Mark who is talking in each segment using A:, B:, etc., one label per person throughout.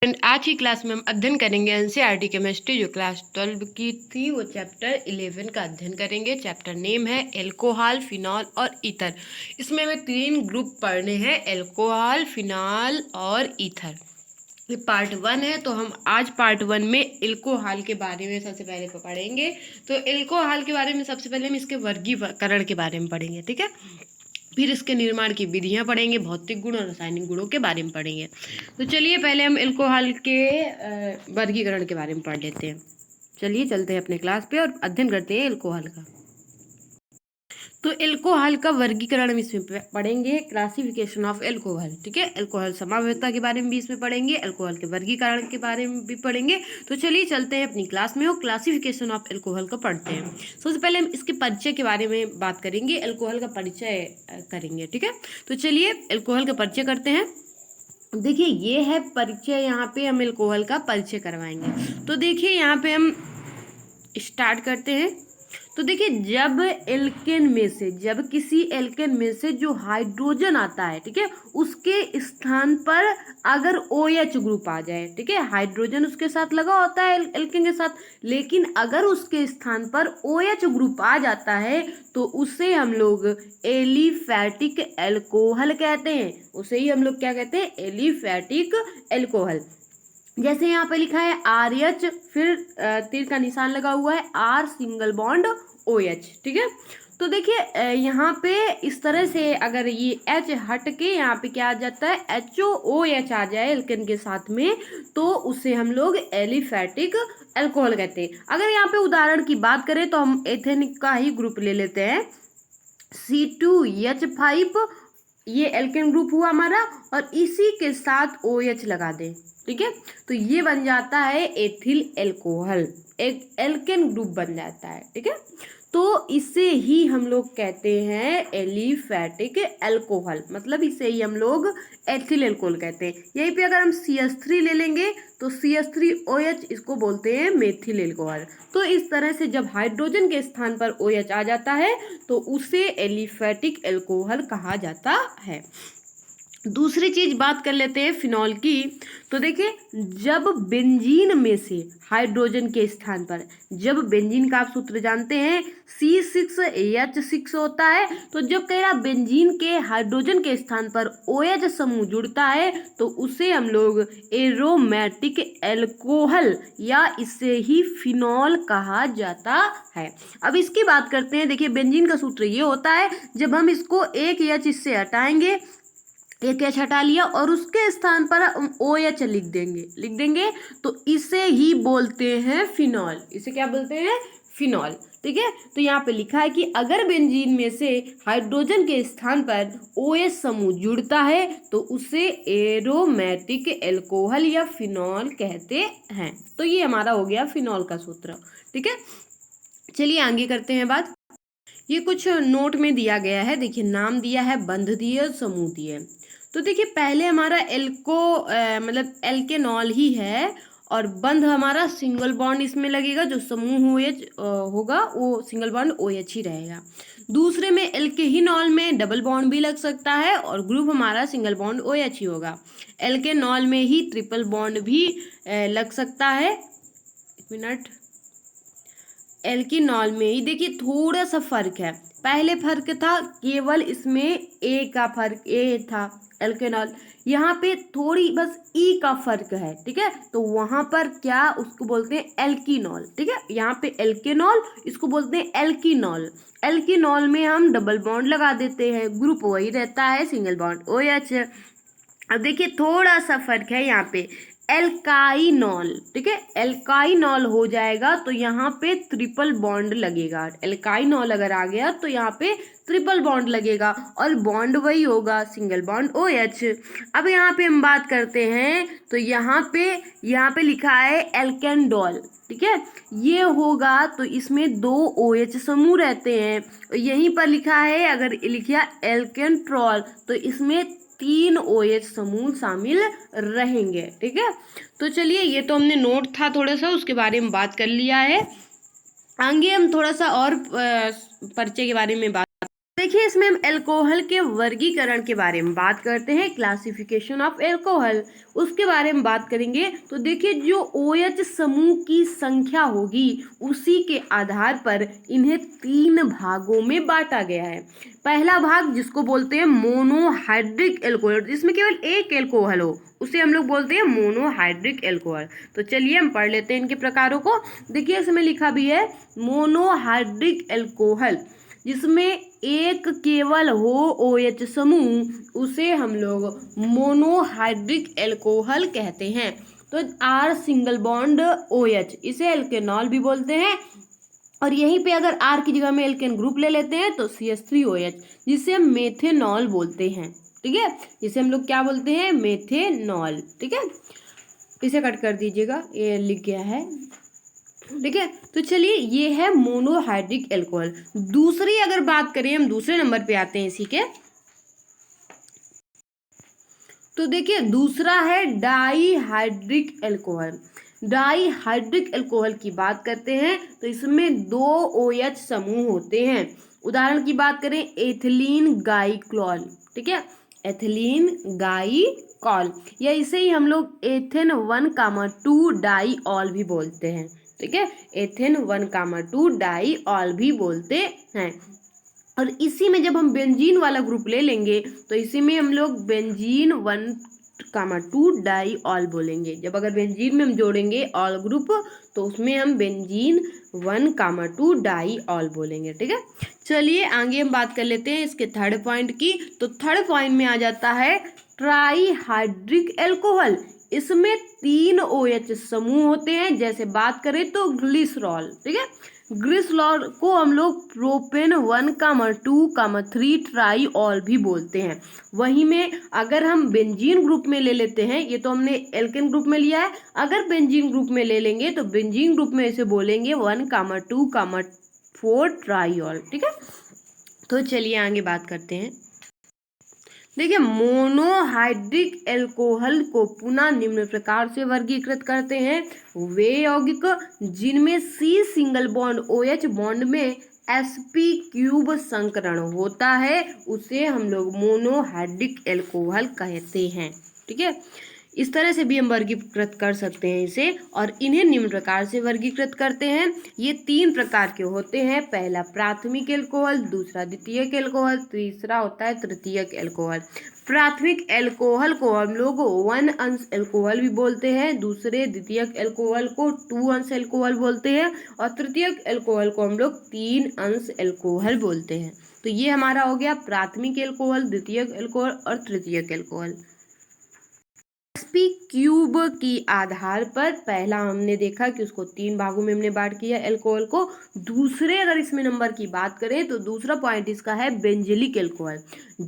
A: आज की क्लास में हम अध्ययन करेंगे एनसीईआरटी केमिस्ट्री जो क्लास 12 की थी, वो चैप्टर 11 का अध्ययन करेंगे। चैप्टर नेम है एल्कोहल, फिनॉल और ईथर। इसमें हमें 3 ग्रुप पढ़ने हैं, एल्कोहल, फिनॉल और ईथर। ये पार्ट 1 है, तो हम आज पार्ट 1 में एल्कोहल के बारे में सबसे पहले पढ़ेंगे। तो एल्कोहल के बारे में सबसे पहले हम इसके वर्गीकरण के बारे में पढ़ेंगे, ठीक है। फिर इसके निर्माण की विधियां पढ़ेंगे, भौतिक गुण और रासायनिक गुणों के बारे में पढ़ेंगे। तो चलिए पहले हम एल्कोहल के वर्गीकरण के बारे में पढ़ लेते हैं। चलिए चलते हैं अपने क्लास पे और अध्ययन करते हैं एल्कोहल का। तो एल्कोहल का वर्गीकरण हम इसमें पढ़ेंगे, क्लासिफिकेशन ऑफ एल्कोहल, ठीक है। एल्कोहल समावयवता के बारे में भी इसमें पढ़ेंगे, एल्कोहल के वर्गीकरण के बारे में भी पढ़ेंगे। तो चलिए चलते हैं अपनी क्लास में और क्लासिफिकेशन ऑफ एल्कोहल को पढ़ते हैं। सबसे पहले हम इसके परिचय के बारे में बात करेंगे, एल्कोहल का परिचय करेंगे, ठीक है। तो चलिए एल्कोहल का परिचय करते हैं। देखिए ये है परिचय, यहाँ पे हम एल्कोहल का परिचय करवाएंगे। तो देखिए यहाँ पे हम स्टार्ट करते हैं। तो देखिए जब किसी एल्केन में से जो हाइड्रोजन आता है, ठीक है, उसके स्थान पर अगर OH ग्रुप आ जाए, ठीक है, हाइड्रोजन उसके साथ लगा होता है एल्केन के साथ, लेकिन अगर उसके स्थान पर OH ग्रुप आ जाता है तो उसे हम लोग एलिफैटिक एल्कोहल कहते हैं। उसे ही हम लोग क्या कहते हैं, एलिफैटिक एल्कोहल। जैसे यहाँ पे लिखा है RH, फिर तीर का निशान लगा हुआ है, R सिंगल बॉन्ड OH, ठीक है। तो देखिए यहाँ पे इस तरह से अगर ये H हट के यहाँ पे क्या आ जाता है, HOOH आ जाए एल्केन के साथ में, तो उसे हम लोग एलिफैटिक एल्कोहल कहते हैं। अगर यहाँ पे उदाहरण की बात करें तो हम एथेन का ही ग्रुप ले लेते हैं, C2H5, ये एल्केन ग्रुप हुआ हमारा, और इसी के साथ OH लगा दें, ठीक है। तो ये बन जाता है एथिल एल्कोहल, एक एल्केन ग्रुप बन जाता है, ठीक है। तो इसे ही हम लोग कहते हैं एलिफैटिक एल्कोहल, मतलब इसे ही हम लोग एथिल एल्कोहल कहते हैं। यहीं पे अगर हम CH3 ले लेंगे तो CH3OH, इसको बोलते हैं मेथिल एल्कोहल। तो इस तरह से जब हाइड्रोजन के स्थान पर OH आ जाता है तो उसे एलिफैटिक एल्कोहल कहा जाता है। दूसरी चीज बात कर लेते हैं फिनॉल की। तो देखिए जब बेंजीन में से हाइड्रोजन के स्थान पर, जब बेंजीन का आप सूत्र जानते हैं C6H6 होता है, तो जब कह रहा बेंजीन के हाइड्रोजन के स्थान पर OH समूह जुड़ता है तो उसे हम लोग एरोमेटिक एल्कोहल या इसे ही फिनॉल कहा जाता है। अब इसकी बात करते हैं। देखिए बेंजीन का सूत्र ये होता है, जब हम इसको एक H इससे हटाएंगे, एक H हटा लिया और उसके स्थान पर हम OH लिख देंगे तो इसे ही बोलते हैं फिनॉल। इसे क्या बोलते हैं, फिनॉल, ठीक है। तो यहाँ पे लिखा है कि अगर बेंजीन में से हाइड्रोजन के स्थान पर OH समूह जुड़ता है तो उसे एरोमेटिक एल्कोहल या फिनॉल कहते हैं। तो ये हमारा हो गया फिनॉल का सूत्र, ठीक है। चलिए आगे करते हैं बात। ये कुछ नोट में दिया गया है, देखिए नाम दिया है, बंध दिए, समूह दिए। तो देखिए पहले हमारा मतलब एल्केनॉल ही है, और बंध हमारा सिंगल बॉन्ड इसमें लगेगा, जो समूह OH होगा वो सिंगल बॉन्ड OH ही रहेगा। दूसरे में एल्केहिनॉल में डबल बॉन्ड भी लग सकता है और ग्रुप हमारा सिंगल बॉन्ड OH ही होगा। एल्केनॉल में ही ट्रिपल बॉन्ड भी लग सकता है। एक मिनट, एल्केनॉल में ही देखिए थोड़ा सा फर्क है। पहले फर्क था केवल इसमें A का फर्क, A था एल्केनॉल, यहाँ पे थोड़ी बस E का फर्क है, ठीक है। तो वहां पर क्या उसको बोलते हैं, एल्कीनॉल, ठीक है। यहाँ पे एल्केनॉल, इसको बोलते हैं एल्कीनॉल। एल्कीनॉल में हम डबल बॉन्ड लगा देते हैं, ग्रुप वही रहता है, सिंगल बॉन्ड OH। अब देखिए थोड़ा सा फर्क है यहाँ पे, एल्काइनॉल, ठीक है, एल्काइनॉल हो जाएगा तो यहाँ पे ट्रिपल बॉन्ड लगेगा। एल्काइनॉल अगर आ गया तो यहाँ पे ट्रिपल बॉन्ड लगेगा और बॉन्ड वही होगा, सिंगल बॉन्ड OH। अब यहाँ पे हम बात करते हैं तो यहाँ पे लिखा है एल्केंडॉल, ठीक है, ये होगा तो इसमें 2 OH समूह रहते हैं। यहीं पर लिखा है, अगर लिखा एल्केंट्रॉल तो इसमें 3 OH समूह शामिल रहेंगे, ठीक है। तो चलिए ये तो हमने नोट था थोड़ा सा, उसके बारे में बात कर लिया है। आगे हम थोड़ा सा और परिचय के बारे में बात देखिए इसमें हम एल्कोहल के वर्गीकरण के बारे में बात करते हैं, क्लासिफिकेशन ऑफ एल्कोहल, उसके बारे में बात करेंगे। तो देखिए जो OH समूह की संख्या होगी उसी के आधार पर इन्हें 3 भागों में बांटा गया है। पहला भाग जिसको बोलते हैं मोनोहाइड्रिक एल्कोहल, जिसमें केवल एक एल्कोहल हो उसे हम लोग बोलते हैं मोनोहाइड्रिक एल्कोहल। तो चलिए हम पढ़ लेते हैं इनके प्रकारों को। देखिए इसमें लिखा भी है मोनोहाइड्रिक एल्कोहल, जिसमें एक केवल हो OH समूह उसे हम लोग मोनोहाइड्रिक एल्कोहल कहते हैं। तो R सिंगल बॉन्ड OH इसे एल्केनॉल भी बोलते हैं, और यहीं पे अगर R की जगह में एल्केन ग्रुप ले लेते हैं तो CH3OH जिसे हम मेथेनॉल बोलते हैं। ठीक है, जिसे हम लोग क्या बोलते हैं, मेथेनॉल। ठीक है, इसे कट कर दीजिएगा, ये लिख गया है। ठीक है, तो चलिए ये है मोनोहाइड्रिक एल्कोहल। दूसरी अगर बात करें, हम दूसरे नंबर पे आते हैं इसी के। तो देखिए दूसरा है डाईहाइड्रिक एल्कोहल। डाईहाइड्रिक एल्कोहल की बात करते हैं तो इसमें 2 OH समूह होते हैं। उदाहरण की बात करें एथिलीन गाइक्लॉल। ठीक है, एथिलीन गाइकॉल, या इसे ही हम लोग एथेन 1,2 डाईऑल भी बोलते हैं। ठीक है, एथेन 1,2 डाईऑल भी बोलते हैं। और इसी में जब हम बेंजीन वाला ग्रुप ले लेंगे तो इसी में हम लोग बेंजीन 1,2 डाईऑल बोलेंगे। जब अगर बेंजीन में हम जोड़ेंगे ऑल ग्रुप तो उसमें हम बेंजीन 1,2 डाईऑल बोलेंगे। ठीक है, चलिए आगे हम बात कर लेते हैं इसके थर्ड पॉइंट की। तो थर्ड पॉइंट में आ जाता है ट्राईहाइड्रिक एल्कोहल। इसमें 3 OH समूह होते हैं। जैसे बात करें तो ग्लिसरॉल। ठीक है, ग्लिसरॉल को हम लोग प्रोपेन 1,2,3 ट्राईऑल भी बोलते हैं। वहीं में अगर हम बेंजीन ग्रुप में ले लेते हैं, ये तो हमने एल्केन ग्रुप में लिया है, अगर बेंजीन ग्रुप में ले लेंगे तो बेंजीन ग्रुप में इसे बोलेंगे 1,2,4 ट्राईऑल। ठीक है, तो चलिए आगे बात करते हैं। देखिए मोनोहाइड्रिक एल्कोहल को पुनः निम्न प्रकार से वर्गीकृत करते हैं। वे यौगिक जिनमें C single bond OH bond में sp³ संकरण होता है उसे हम लोग मोनोहाइड्रिक एल्कोहल कहते हैं। ठीक है, इस तरह से भी हम वर्गीकृत कर सकते हैं इसे, और इन्हें निम्न प्रकार से वर्गीकृत करते हैं। ये 3 प्रकार के होते हैं। पहला प्राथमिक एल्कोहल, दूसरा द्वितीयक एल्कोहल, तीसरा होता है तृतीयक एल्कोहल। प्राथमिक एल्कोहल को हम लोग 1 अंश एल्कोहल भी बोलते हैं, दूसरे द्वितीयक एल्कोहल को 2 अंश एल्कोहल बोलते हैं, और तृतीयक एल्कोहल को हम लोग 3 अंश एल्कोहल बोलते हैं। तो ये हमारा हो गया प्राथमिक एल्कोहल, द्वितीयक एल्कोहल और तृतीयक एल्कोहल। sp³ की आधार पर पहला हमने देखा कि उसको 3 भागों में हमने बांट किया एल्कोहल को। दूसरे अगर इसमें नंबर की बात करें तो दूसरा पॉइंट इसका है बेंजिलिक एल्कोहल।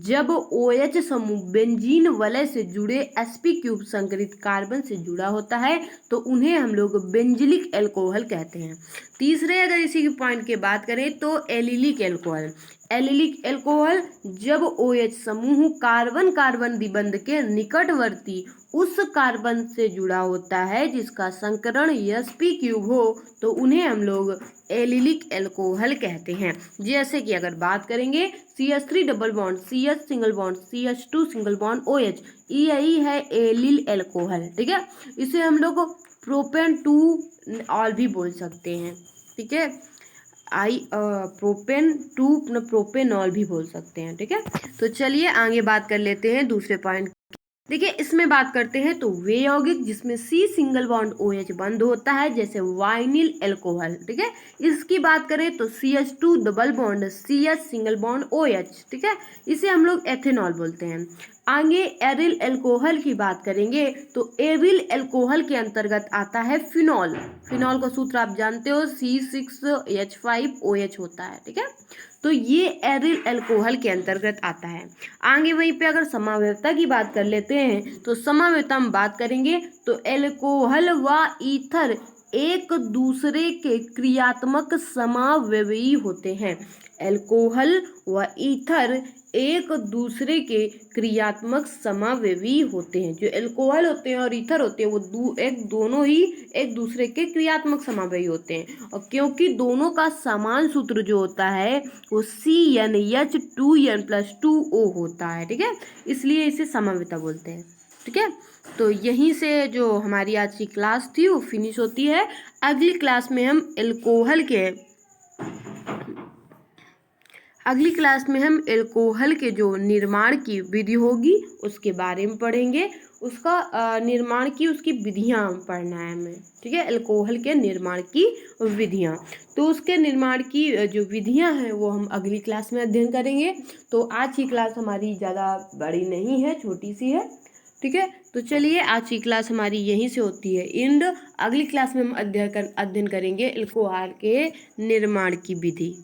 A: जब OH समूह बेंजीन वलय से जुड़े sp³ संकरित कार्बन से जुड़ा होता है तो उन्हें हम लोग बेंजिलिक एल्कोहल कहते हैं। तीसरे अगर इसी की पॉइंट की बात करें तो एलिलिक एल्कोहल। एलिलिक एल्कोहल जब OH समूह कार्बन कार्बन द्विबंध के निकटवर्ती उस कार्बन से जुड़ा होता है जिसका संकरण sp³ हो तो उन्हें हम लोग एलिलिक एल्कोहल कहते हैं। जैसे कि अगर बात करेंगे CH3 double bond CH single bond CH2 single bond OH, यही है एलिल एल्कोहल। ठीक है, इसे हम लोग प्रोपेन 2 ऑल भी बोल सकते हैं। ठीक है, प्रोपेन 2 प्रोपेनॉल भी बोल सकते हैं। ठीक है, तो चलिए आगे बात कर लेते हैं दूसरे पॉइंट। देखिए इसमें बात करते हैं तो वे यौगिक जिसमें C सिंगल बॉन्ड OH बंद होता है, जैसे वाइनिल एल्कोहल। ठीक है, इसकी बात करें तो CH2 double bond CH single bond OH। ठीक है, इसे हम लोग एथेनॉल बोलते हैं। आगे एरिल एल्कोहल की बात करेंगे तो एरिल एल्कोहल के अंतर्गत आता है फिनॉल। फिनॉल का सूत्र आप जानते हो C6H5OH होता है। ठीक है, तो ये एरिल एल्कोहल के अंतर्गत आता है। आगे वहीं पे अगर समावयवता की बात कर लेते हैं तो समावयवता हम बात करेंगे तो एल्कोहल व ईथर एक दूसरे के क्रियात्मक समावयवी होते हैं। अल्कोहल व ईथर एक दूसरे के क्रियात्मक समावयवी होते हैं। जो अल्कोहल होते हैं और ईथर होते हैं वो दोनों ही एक दूसरे के क्रियात्मक समावयवी होते हैं। और क्योंकि दोनों का समान सूत्र जो होता है वो CnH2n+2O होता है, ठीक है, इसलिए इसे समावयवता बोलते हैं। ठीक है, तो यहीं से जो हमारी आज की क्लास थी वो फिनिश होती है। अगली क्लास में हम एल्कोहल के जो निर्माण की विधि होगी उसके बारे में पढ़ेंगे। उसका निर्माण की उसकी विधियां पढ़ना है हमें। ठीक है, अल्कोहल के निर्माण की विधियां, तो उसके निर्माण की जो विधियां हैं वो हम अगली क्लास में अध्ययन करेंगे। तो आज की क्लास हमारी ज़्यादा बड़ी नहीं है, छोटी सी है। ठीक है, तो चलिए आज की क्लास हमारी यहीं से होती है एंड। अगली क्लास में हम अध्ययन करेंगे अल्कोहल के निर्माण की विधि।